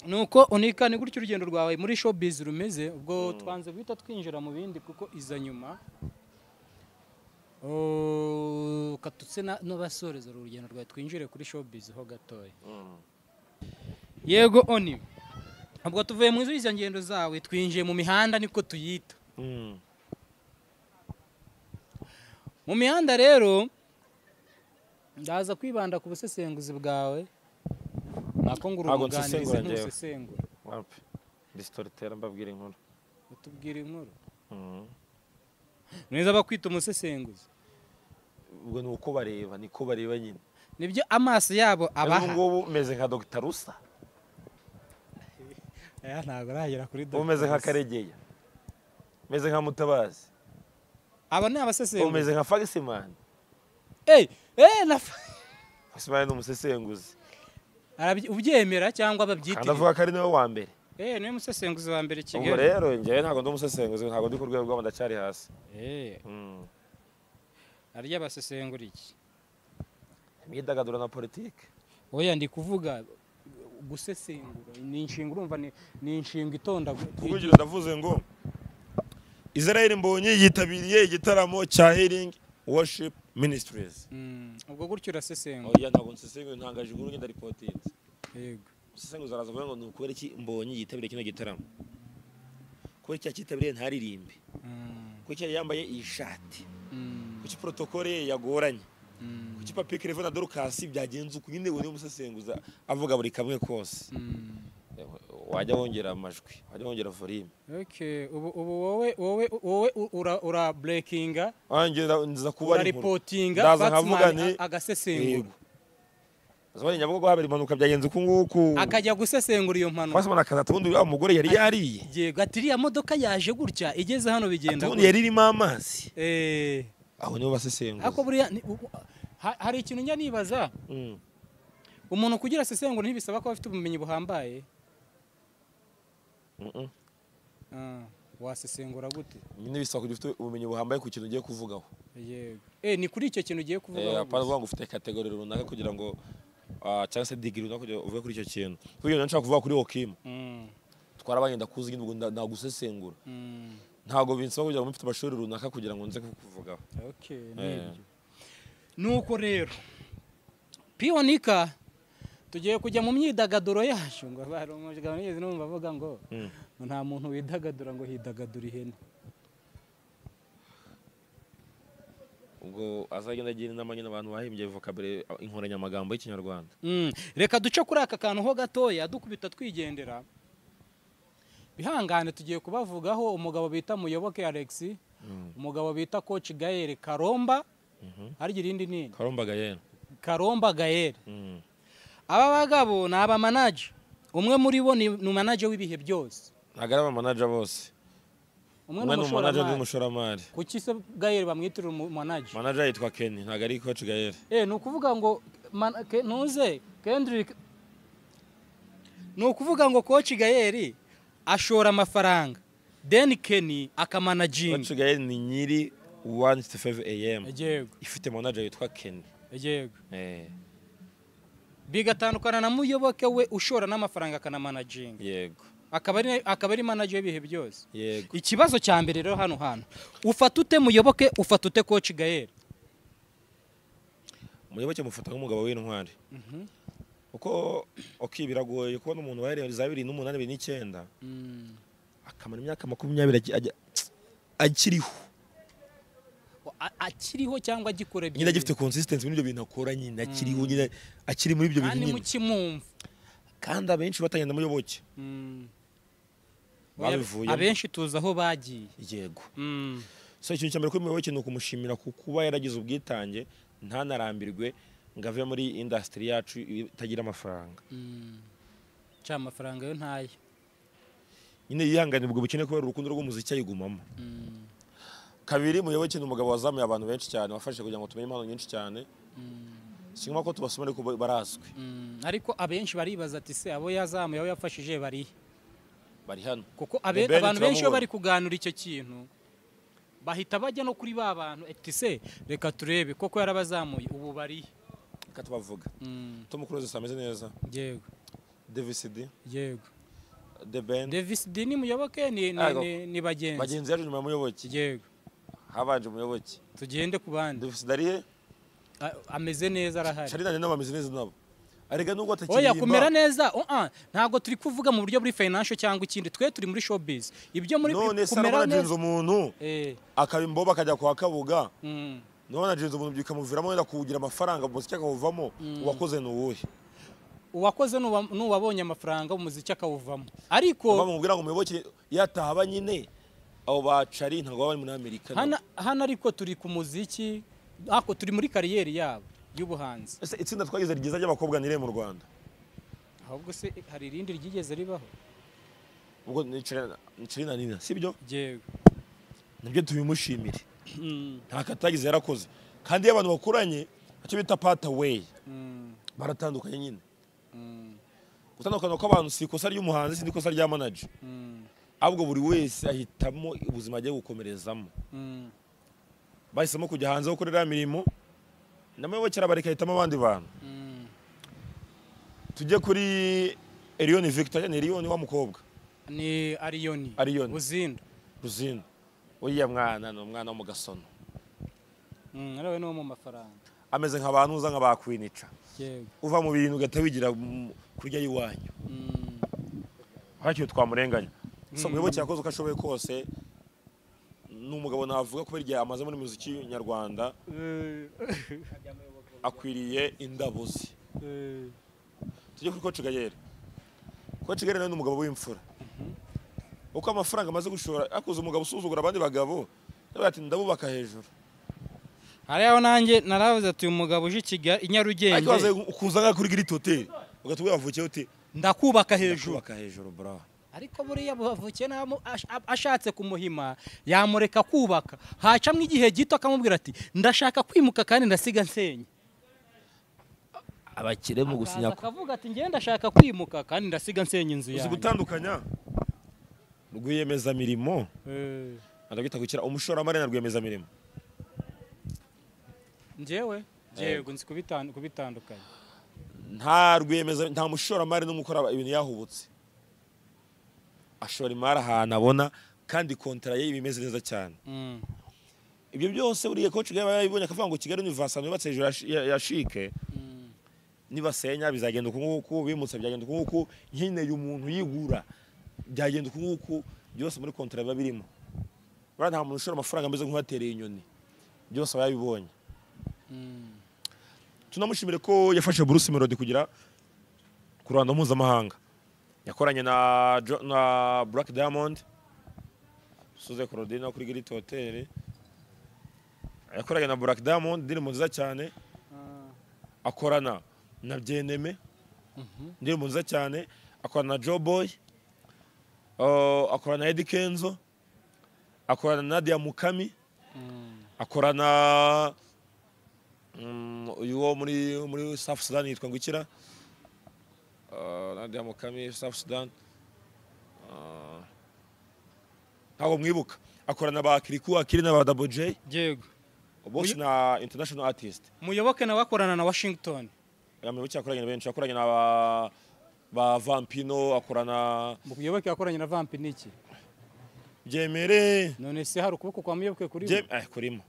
Nuko Onika, ni gutyo urugendo rwawe muri showbiz rumeze. Ubwo twanze guhita twinjira mu bindi kuko iza nyuma. Katutse n'abasoreza urugendo rwawe, twinjire kuri showbiz ho gatoya. Yego Oni, ubwo tuvuye mu izo ngendo zawe twinjiye mu mihanda, niko tuyita. Mu mihanda rero ndaza kwibanda ku busesenguzi bwawe. Nako nguru umuganirize ntusesengura. Wapi? Distortera mbabwira inkuru. Utubwira inkuru. Neza bakwita umusesenguzi. Ubwo ni uko bareba, niko bareba nyine. Nibyo amaso yabo abaha. Ngo meze nka Dr. Rusa. Ntago aragera kuri Dr. Umeze nka Karegeya. Meze nka Mutabazi. Aba ni abasesenguzi. Umeze nka Fagisimani. Na Fagisimani ni umusesenguzi. Ubyemera cyangwa ababyitira? Ndavuga ko ari nawe wa mbere. Niwe musesenguzi wa mbere Kigali. Ubwo rero njyewe ntago ndi umusesenguzi, ntago ndi ku rwego rw'abo, ndacyari hasi. Arya basesengura iki? Imyidagaduro na politike. Oya ndi kuvuga gusesengura. Ni inshinga, urumva ni inshinga itonda. Kuvugira ndavuze ngo Israel Mbonyi yitabiriye igitaramo cya Healing Worship Ministries. Ubwo gutyo urasesengura. Oya ntago nsesengura, ntangaje inkuru ngenda reportinze. Yego. Umusesenguzi araza kuvuga ngo ni ukubera iki Mbonyi yitabiriye kino gitaramo. Kubera iki cyitabiriye ntaririmbe. Kuki yambaye iyi shati. Kuki protokole yagoranye. Kuki Papi Claver na Dorcas byagenze uko nyine we umusesenguza avuga buri kamwe kose. Wajya wongera amajwi, wajya wongera volume. Okay, ubu wowe ura breakinga. Angera nza kuba reportinga, ndaza nkavuga ni agasesengura. Azabanye nyabugo habera impanuka byagenze uko nguko. Akajya gusesengura iyo mpanuka. Fasima nakaza tubundi wa mugore yari yariye. Yego, ati ya modoka yaje gutya igeze hano bigenda. Tubundi yari irimo amazi. Aho niho basesengura. Ako buriya hari ikintu njya nibaza. Umuntu kugira sesengura ntibisaba ko afite ubumenyi buhambaye. Wasesengura gute? Nyine bisaba ko ufite ubumenyi buhambaye ku kintu ugiye kuvugaho. Yego. Ni kuri icyo kintu ugiye kuvugaho. Apana kuvuga ngo ufite category runaka kugira ngo cyangwa se degree runaka kugira uvuge kuri icyo kintu. Kugira ngo nshaka kuvuga kuri Okim. Twarabanye ndakuzi ngindi ubwo nagusesengura. Ntago binsaba kugira ngo mfite amashuri runaka kugira ngo nze kuvugaho. Okay, nibyo. Nuko rero Onika tugiye kujya mu myidagaduro yacu, ngo bari umujigano nigeze numva avuga ngo nta muntu widagadura ngo hidagadura ihene. Ubwo azagenda agira inama nyine abantu bahimbye vocabulary inkoranyamagambo y'Ikinyarwanda. Reka duce kuri aka kantu ho gatoya dukubita twigendera. Bihangane tugiye kubavugaho umugabo bita Muyoboke Alex, umugabo bita Coach Gaël Karomba, harya irindi nini? Karomba Gaël. Aba bagabo ni aba manager. Umwe muri bo ni manager w'ibihe byose. Nagara aba manager bose. Umwe ni manager w'umushoramari. Kuki se Gaël bamwitira manager? Manager yitwa Kenny, nagari Coach Gaël. Ni ukuvuga ngo ntuze Kendrick. Ni ukuvuga ngo Coach Gaël ashora amafaranga, then Kenny akamanaging. Coach Gaël ni nyiri 1 to 5 AM. Yego. Ifite manager yitwa Kenny. Yego. Bigatandukana na Muyoboke we ushora n'amafaranga kana managing. Yego. Akaba ari manager w'ibihe byose. Yego. Ikibazo cya mbere rero hano ufata ute Muyoboke, ufata ute Coach Gaël? Muyoboke mufata nk'umugabo w'intwari. Uko biragoye kubona umuntu wahereye za 2008 2009 akamara imyaka 20 akiriho cyangwa agikora ibyo nyine agifite consistency muri ibyo bintu akora nyine akiriho nyine akiri muri ibyo bintu nyine kandi abenshi batagenda Muyoboke babivuye abenshi tuza aho bagiye. Yego. So ikintu cyambere ko Muyoboke ni ukumushimira kuba yaragize ubwitange ntanarambirwe ngo ave muri industry yacu itagira amafaranga. Amafaranga yo ntaye. Nyine yihanganira ubwo bukene kubera urukundo rw'umuziki ayigumamo. Kabiri Muyoboke ni umugabo wazamuye abantu benshi cyane, wafashe kugira ngo tumenye impano nyinshi cyane. Singoma ko tubasoma ariko barazwi. Ariko abenshi baribaza ati se abo yazamuye abo yafashije bari hano. Kuko abantu benshi bari kuganura icyo kintu bahita bajya no kuri ba bantu ati se reka turebe koko yarabazamuye ubu bari. katubavuga Tom Close ameze neza yego Davis D yego The Ben Davis D ni muyoboke ni bagenzi yaje nyuma muyoboke yego habanje muyoboke tugende ku bandi Davis Dariye ameze neza arahari Charina nabo bameze neza nabo arega nubwo oya kumera neza ntago turi kuvuga mu buryo buri financial cyangwa ikindi twe turi muri showbiz ibyo muri kumera neza umuntu akabimboba akajya kwa Kabuga none ajenze umuntu bikamuviramo wenda kugira amafaranga umuziki akawuvamo uwakoze nuwuhe uwakoze nuwabonye amafaranga umuziki akawuvamo ariko bamubwira ngo muyoboke yatahaba nyine abo bacari ntago bari muri Amerika hana ariko turi ku muziki ako turi muri kariyeri yabo y'ubuhanzi ese itsinda twagize ryiza ry'abakobwa nire mu Rwanda ahubwo se hari irindi ryigeze ribaho ubwo Nicirina Nina sibyo yego nabyo tubimushimire nta katagize yarakoze kandi abantu bakuranye icyo bita part away baratandukanye nyine gutandukana kw'abantu si ikosa ry'umuhanzi si ikosa rya manager ahubwo buri wese ahitamo ubuzima agiye gukomerezamo bahisemo kujya hanze gukorera imirimo namuyobokera bareka hitamo abandi bantu tujye kuri Elion Victor ni Elion wa mukobwa ni Arioni Ruzindo oya mwana no mwana wo mu Gasono arawe no mu mafaranga ameze nk'abantu uza nk'abakwinica yego uva mu bintu ugahita wigira kurya yiwanyu hakiyo twamurenganya so muyoboke yakoze uko ashoboye kose n'umugabo navuga ko birya amaze muri muziki nyarwanda akwiriye indabuzi tujye kuri Coach Gayere nawe n'umugabo w'imfura uko amafaranga amaze gushora akoze umugabo usuzugura abandi bagabo ati ndabubaka hejuru hariho nanjye naravuze ati uyu mugabo uje Kigali Nyarugenge ariko ukuza nka kuri Grit Hotel ugatubwira avukiye uti ndakubaka hejuru bro ariko buriya bavukiye ashatse kumuhima yamureka kubaka hacamwe igihe gito akamubwira ati ndashaka kwimuka kandi ndasiga nsenye abakire mu gusinya akavuga ati ngenda ndashaka kwimuka kandi ndasiga nsenye inzu yanjye uzi gutandukanya rwiyemeza mirimo ndagita gukira umushoramari na rwiyemeza mirimo njyewe nzi kubitandukanya nta mushoramari n'umukora ibintu yahubutse ashora imari ahantu abona kandi kontara ye bimeze neza cyane ibyo byose buriye Coach Gayere yabibonye akavuga ngo Kigali Universal yubatse hejuru ya shike nibasenya bizagenda uko nguko bimutse byagenda uko nguko nkeneye umuntu yigura byagenda uko nguko byose muri kontara biba birimo bara nta muntu ushora amafaranga ameze nk'uwatereye inyoni byose bayabibonye tunamushimire ko yafashe Bruce Melody kugira ku Rwanda mpuzamahanga yakoranye na Black Diamond Suze Claudine kuri Grit Hotel yakoranye na Black Diamond ndirimbo nziza cyane akorana na Byeneme ndirimbo nziza cyane akorana na Joe Boy akorana na Eddie Kenzo akorana na Nadia Mukami akorana uyu wo muri South Sudan yitwa ngukira Nadia Mukami South Sudan ntabwo mwibuka akorana ba Kiriku Akiri na ba Double J yego bose na international artist muyoboke nawe akorana na Washington muyoboke akoranye na benshi akoranye na ba Vampino akorana muyoboke akoranye na Vampino iki Byemere none se hari ukuboko kwa muyoboke kuri kurimo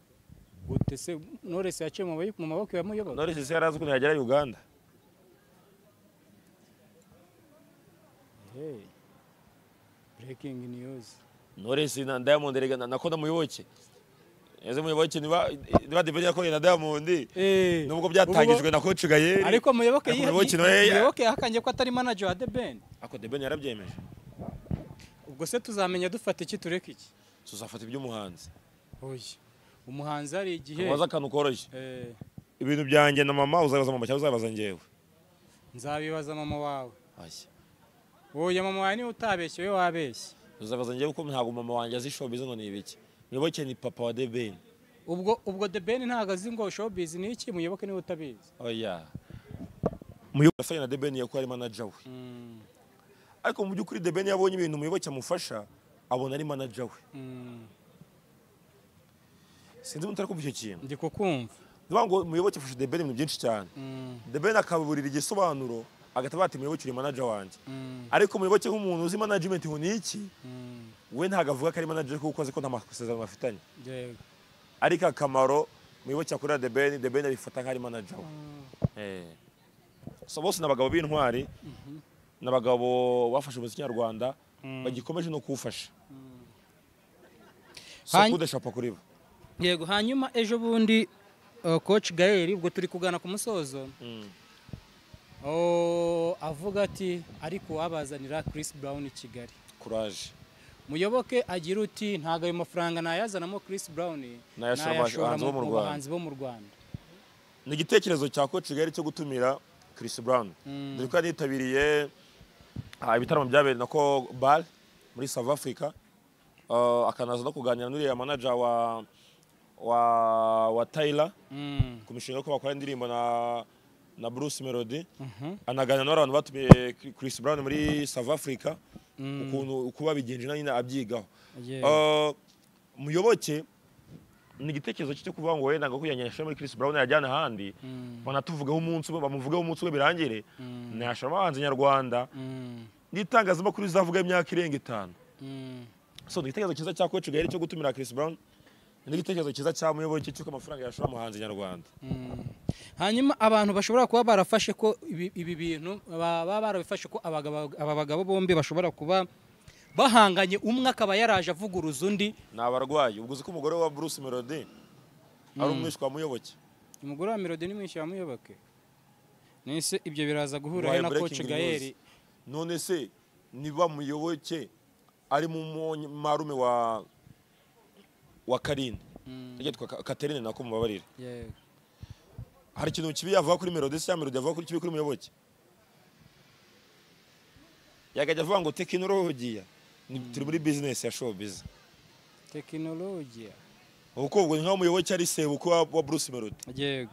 gute se Knowless yaciye mu maboko ya muyoboke Knowless yarazi ko yagera Uganda breaking news Knowless na Diamond rega nakona muyoboke eze muyoboke niba David yakoranye na Diamond nubwo byatangijwe na Coach Gayere ariko muyoboke yahakanye ko atari manager wa The Ben ako The Ben yarabyemeje ubwo se tuzamenya dufata iki tureka iki tuzafata iby'umuhanzi oya umuhanzi hari igihe waza akantu koroshye ibintu byanjye na mama uzabaza mama cyangwa uzabaza njyewe nzabibaza mama wawe ashya oya mama wawe ni utabeshye we wabeshye uzabaza njyewe uko ntago mama wanjye azi showbiz ngo ni ibiki muyoboke ni papa wa The Ben ubwo The Ben ntago azi ngo showbiz ni iki muyoboke ni utabizi oya muyoboke afanye na The Ben yako ari manager we ariko mu byukuri The Ben yabonye ibintu muyoboke amufasha abona ari manager we sinzi mutari kumva icyo kintu ndi kukumva niba ngo Muyoboke afashe The Ben ibintu byinshi cyane. The Ben akaburira igisobanuro agata bati Muyoboke uri manager wanjye. Ariko Muyoboke nk'umuntu uzi management ngo ni iki? We ntago avuga ko ari manager kuko azi ko nta masezerano bafitanye. Ariko akamaro Muyoboke akorera The Ben abifata nk'ari manager. So bose n'abagabo b'intwari n'abagabo bafashe umuziki nyarwanda bagikomeje no kuwufasha. So kudashapa kuri bo. Yego, hanyuma ejo bundi coach Gaël ubwo turi kugana ku musozo avuga ati ariko wabazanira Chris Brown i Kigali. Courage. Muyoboke agira uti ntago ayo mafaranga nayazanamo Chris Brown nayashora mu bahanzi bo mu Rwanda. Ni igitekerezo cya coach Gaël cyo gutumira Chris Brown. Dore ko yitabiriye ibitaramo byabereye nako Bal muri South Africa. Akanaza no kuganira n'uriya manager wa Tyler ku mishinga ko bakora indirimbo na Bruce Melody. Anaganira n'abantu batumiye Chris Brown muri South Africa ukuntu kuba bigenje nyine abyigaho. Muyoboke ni igitekerezo cyo kuvuga ngo wenda ngo kuyanyesha muri Chris Brown yajyana handi banatuvugaho umunsi bamuvugaho umunsi we birangire nashara abahanzi nyarwanda n'itangazamakuru rizavuga imyaka irenga 5. So igitekerezo cyiza cya coach Gaël cyo gutumira Chris Brown n'igitekerezo cyiza cya Muyoboke cy'uko amafaranga yashora umuhanzi nyarwanda. Hanyuma abantu bashobora kuba barafashe ko ibi bintu baba barabifashe ko aba bagabo bombi bashobora kuba bahanganye, umwe akaba yaraje avuguruza undi. Nabarwayi ubwo uzi ko umugore wa Bruce Melody ari umwishwa wa Muyoboke. Umugore wa Melody ni mwishwa wa Muyoboke. Nese ibyo biraza guhura na coach Gaël. None se niba Muyoboke ari mu marume wa Karine yitwa Catherine nako mubabarira. Yego. Hari ikintu kibi yavuga kuri Melody se Melody yavuga kuri kibi kuri Muyoboke. Yagajya avuga ngo tekinolojiya turi muri business ya showbiz. Tekinolojiya. Uko ubwo nka Muyoboke ari sebuko wa Bruce Melody. Yego.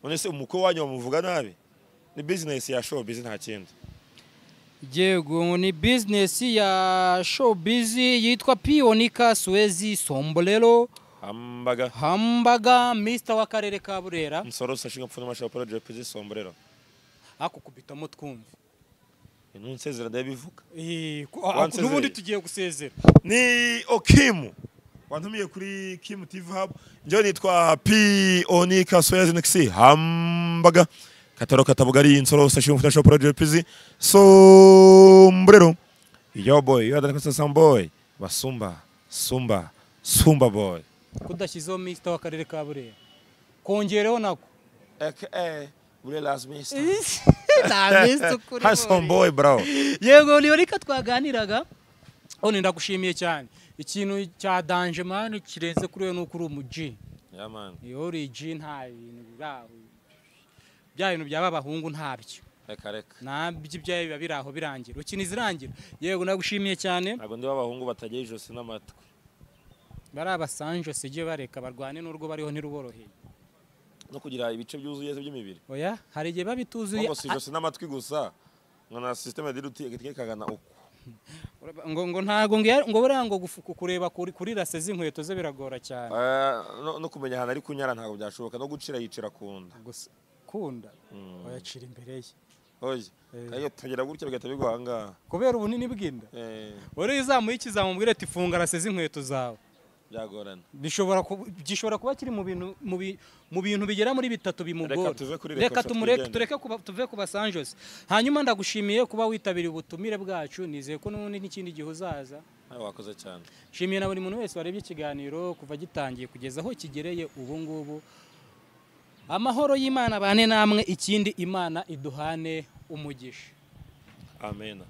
None se umuko wanyu bamuvuga nabi? Ni business ya showbiz nta kindi. Yego, ni business ya showbiz yitwa Pionika Swezi Sombrero Hambaga Mr wa karere ka Burera. Nsoro sashinga pfuna masha project Pizzi Sombrero. Ako kubitamo twumve. Nunsezera ndabivuga. Nubundi tugiye gusezera. Ni Okimu. Wantumiye kuri Kim TV Hub. Njo nitwa Pionika Swezi Nexi Hambaga. Kataro katabugari insoro sashinga pfuna project Pizzi Sombrero. Yo boy, yo adana some boy. Sumba boy. Kudashyizeho Mr wa karere ka Burera. Kongereho nako. Burela's Mr. Na Mr kuri. Handsome boy bro. Yego ni reka twaganiraga. One ndagushimiye cyane. Ikintu cya danger man kirenze kuri we n'ukuri umuji. Yeah man. Iyo origin nta bintu biraho. Bya bintu byaba abahungu ntabyo. Reka. Nabyo byaye biba biraho birangira. Ukini zirangira. Yego ndagushimiye cyane. Ntago ndi abahungu batagiye ijose n'amatwi. Bari abasanje sije bareka barwane n'urwo bariho ntiruboroheye. No kugira ibice byuzuye by'imibiri. Oya, hari igihe babituzuye. Ngo sijose n'amatwi gusa. Ngana system ya diruti kagana uko. Ngo ntago ngo burango kureba kuri rase z'inkweto ze biragora cyane. No kumenya hana ari kunyara ntago byashoboka no gucira yicira kunda. Gusa kunda. Oyacira imbere ye. Oya. Kayo tugera gutya bigata bigwanga. Kubera ubunini bw'inda. Ore izamuye ikizamubwire ati funga rase z'inkweto zawe. Byagorana. Gishobora kuba kiri mu bintu bigera muri 3 bimugora. Reka tureke tuve ku basanjos. Hanyuma ndagushimiye kuba witabiriye ubutumire bwacu, nizeye ko n'undi n'ikindi gihe uzaza. Wakoze cyane. Shimiye na buri muntu wese warebye ikiganiro kuva gitangiye kugeza aho kigereye ubu ngubu. Amahoro y'Imana bane namwe, ikindi Imana iduhane umugisha. Amen.